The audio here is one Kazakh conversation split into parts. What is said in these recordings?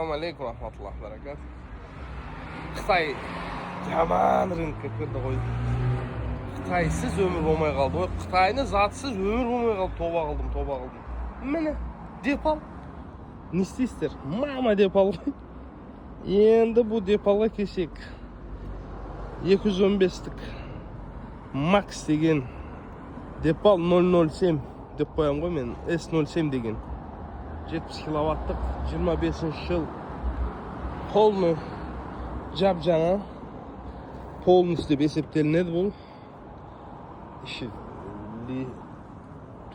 Assalomu alaykum rahmatullohi barakat. Xitoy yomon rынokka kirdi qo'y. Xitoysiz ömür bo'lmay qoldi. Voy, Xitoyni zatsiz ömür bo'lmay qoldi. Tavba qildim. Mana Depal. Ne isteysizler? Mama Depal. Endi bu Depalga kelsak. 215lik Max degan Depal 007 deb qo'yam qo'y men. S07 degan. 70 kilovatlık 25 yıl polnu jabjana polnusu deb eseptelenedi bu. İşi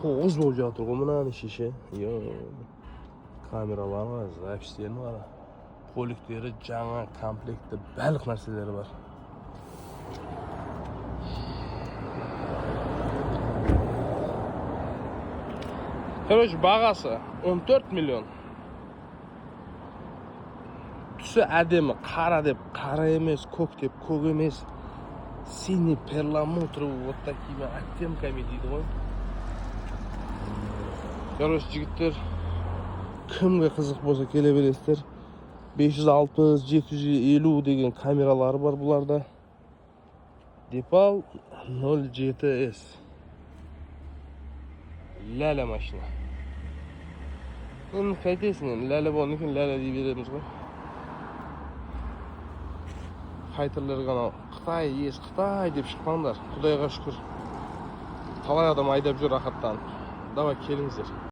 9 bo'lib жатыр ғой мынаның іші. Kameralar var, zapislerini var. Polikteri жаңа komplekti барлық нәрселері бар. Короче, бағасы 14 миллион. Түсі әдемі, қара деп, қара емес, көк деп, көк емес. Синий перламутровый вот такими оттенками дейді ғой. Короче, жігіттер, кімге қызық болса келе бересіздер. 560, 750 деген камералары бар бұларда. Depal 07S. Lala машина. Енді қайтесің енді, ләлі болғаннан кейін ләлі дей береміз ғой. Хайтерлер ғана Қытай еш, Қытай деп шықпаңдар. Құдайға шүкір. Талай адам айдап жүр рахаттанып. Давай келіңіздер.